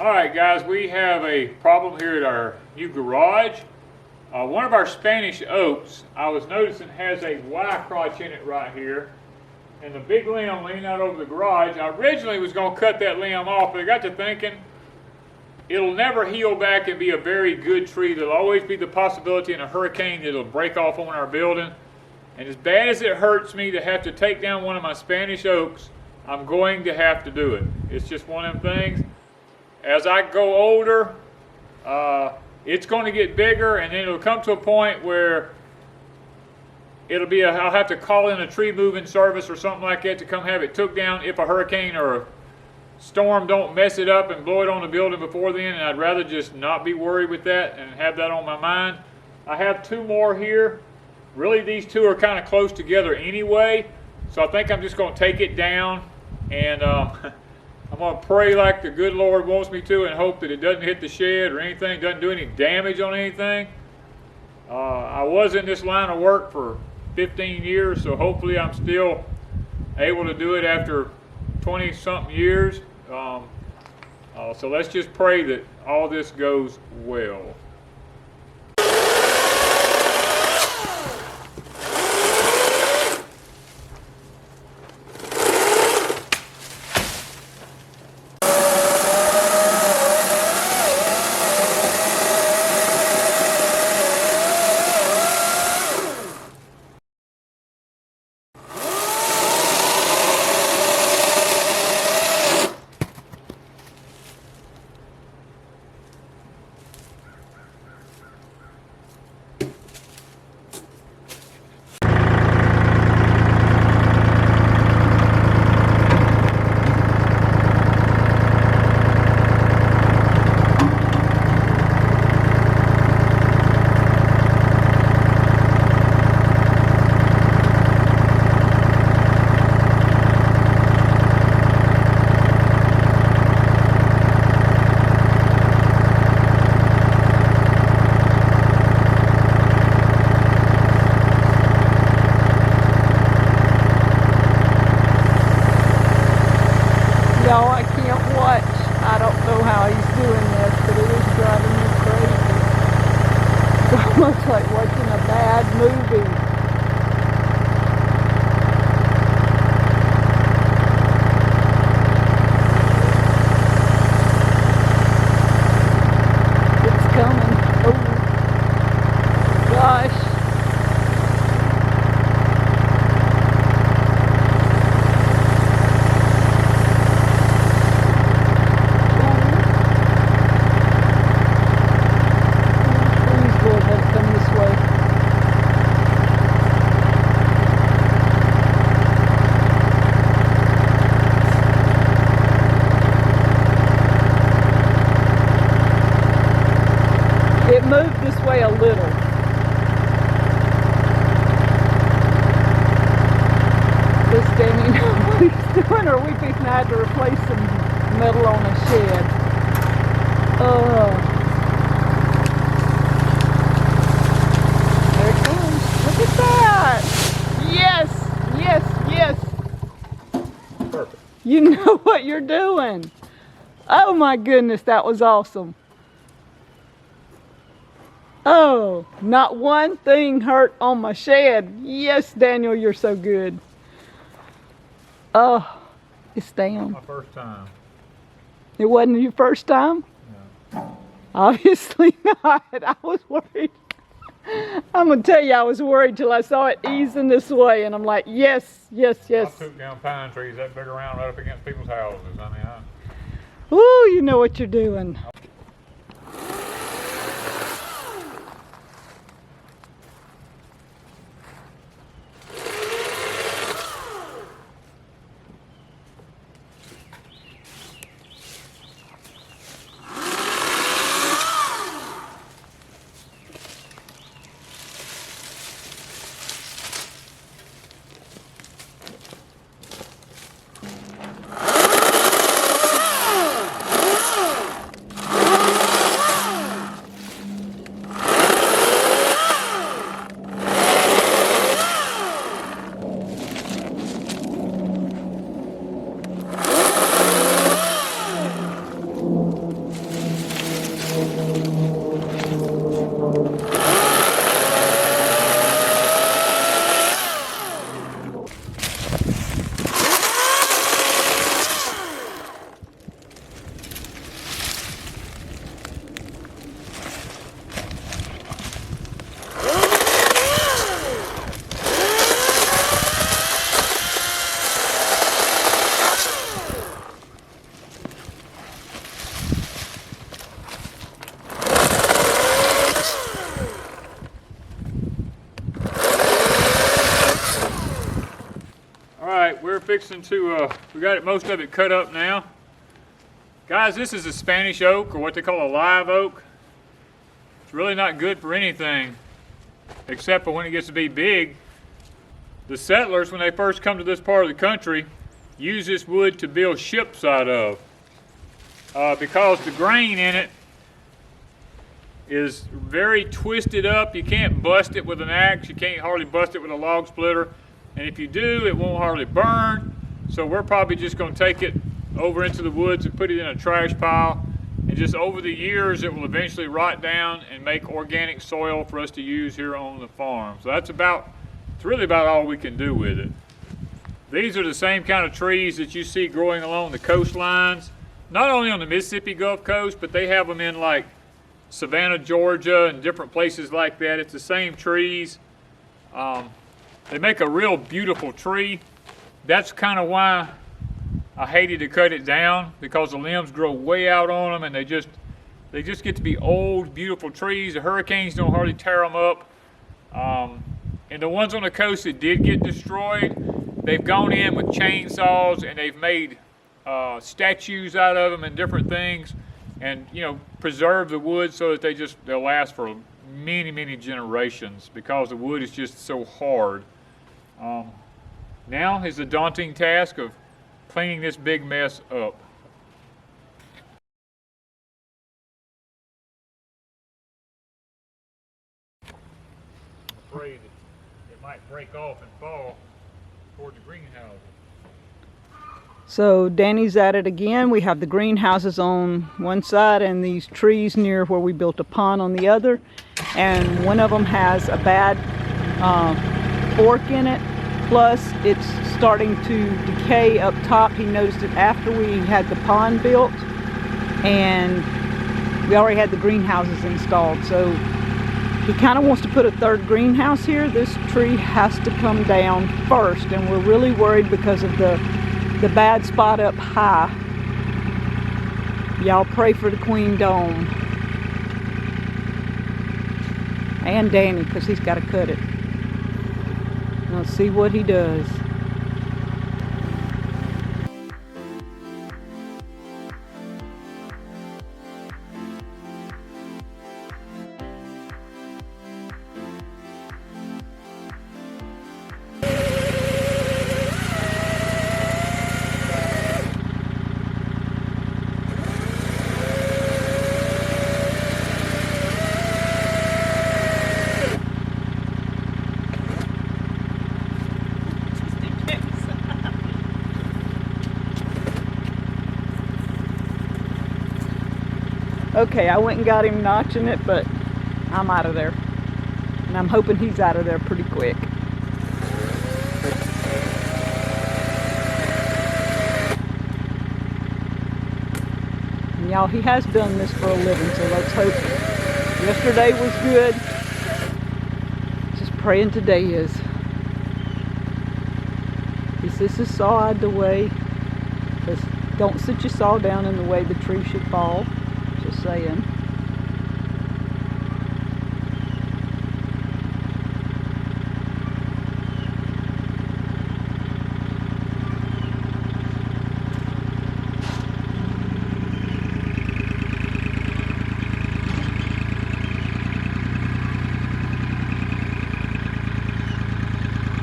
Alright guys, we have a problem here at our new garage. One of our Spanish oaks, I was noticing, has a Y crotch in it right here. And the big limb leaning out over the garage, I originally was going to cut that limb off, but I got to thinking, it'll never heal back and be a very good tree. There'll always be the possibility in a hurricane that it'll break off on our building. And as bad as it hurts me to have to take down one of my Spanish oaks, I'm going to have to do it. It's just one of them things. As I go older, it's going to get bigger, and then it'll come to a point where it'll be I'll have to call in a tree moving service or something like that to come have it took down if a hurricane or a storm don't mess it up and blow it on the building before then, and I'd rather just not be worried with that and have that on my mind. I have two more here. Really, these two are kind of close together anyway, so I think I'm just going to take it down, and I'm going to pray like the good Lord wants me to and hope that it doesn't hit the shed or anything, doesn't do any damage on anything. I was in this line of work for 15 years, so hopefully I'm still able to do it after 20-something years. So let's just pray that all this goes well. Y'all, I can't watch. I don't know how he's doing this, but it is driving me crazy. It's almost like watching a bad movie. It's coming. Oh, gosh. It moved this way a little. Does Danny know what he's doing, or are we fixing to have to replace some metal on a shed? There it comes. Look at that! Yes! Yes! Yes! Perfect. You know what you're doing. Oh my goodness, that was awesome. Oh, not one thing hurt on my shed. Yes, Daniel, you're so good. Oh, it's down. My first time. It wasn't your first time? No. Obviously not. I was worried. I'm going to tell you, I was worried till I saw it easing this way, and I'm like, yes, yes, yes. I took down pine trees that big around right up against people's houses. I mean, Ooh, you know what you're doing. fixing to, we got most of it cut up now. Guys, this is a Spanish oak, or what they call a live oak. It's really not good for anything, except for when it gets to be big. The settlers, when they first come to this part of the country, use this wood to build ships out of. Because the grain in it is very twisted up. You can't bust it with an axe. You can't hardly bust it with a log splitter. And if you do, it won't hardly burn. So we're probably just going to take it over into the woods and put it in a trash pile. And just over the years, it will eventually rot down and make organic soil for us to use here on the farm. So it's really about all we can do with it. These are the same kind of trees that you see growing along the coastlines. Not only on the Mississippi Gulf Coast, but they have them in like Savannah, Georgia, and different places like that. It's the same trees. They make a real beautiful tree. That's kind of why I hated to cut it down, because the limbs grow way out on them, and they just get to be old, beautiful trees. The hurricanes don't hardly tear them up. And the ones on the coast that did get destroyed, they've gone in with chainsaws and they've made statues out of them and different things, and preserve the wood so that they'll last for many generations, because the wood is just so hard. Now is the daunting task of cleaning this big mess up. I'm afraid that it might break off and fall toward the greenhouses. So Danny's at it again. We have the greenhouses on one side and these trees near where we built a pond on the other. And one of them has a bad fork in it. Plus it's starting to decay up top. He noticed it after we had the pond built. And we already had the greenhouses installed. So he kind of wants to put a third greenhouse here. This tree has to come down first. And we're really worried because of the bad spot up high. Y'all pray for the Queen Dome. And Danny, because he's got to cut it. Let's see what he does. Okay, I went and got him notching it, but I'm out of there. And I'm hoping he's out of there pretty quick. And y'all, he has done this for a living, so let's hope yesterday was good. Just praying today is. He sits his saw out of the way. Says, don't sit your saw down in the way the tree should fall. Just saying.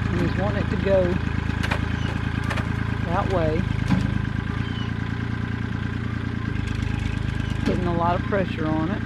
And he's wanting it to go that way. Putting a lot of pressure on it.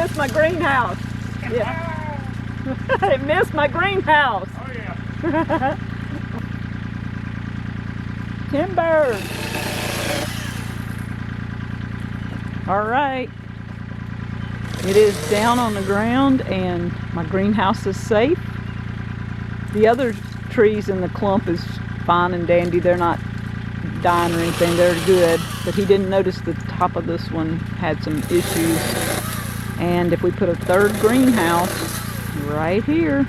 missed my greenhouse. Yeah. It missed my greenhouse. Oh yeah. Timber. All right. It is down on the ground and my greenhouse is safe. The other trees in the clump is fine and dandy. They're not dying or anything. They're good. But he didn't notice the top of this one had some issues. And if we put a third greenhouse right here,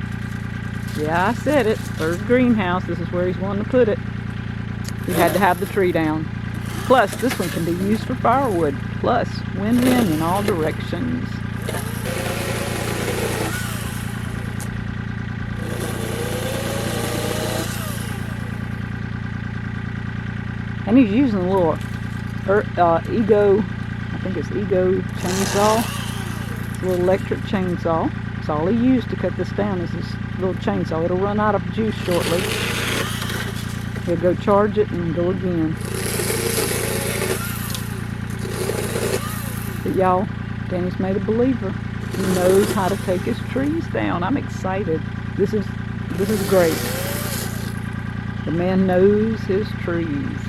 yeah, I said it, third greenhouse, this is where he's wanting to put it. He had to have the tree down. Plus, this one can be used for firewood. Plus, win-win in all directions. And he's using a little Ego, I think it's Ego chainsaw. It's a little electric chainsaw. That's all he used to cut this down is this little chainsaw. It'll run out of juice shortly. He'll go charge it and go again. But y'all, Danny's made a believer. He knows how to take his trees down. I'm excited. This is great. The man knows his trees.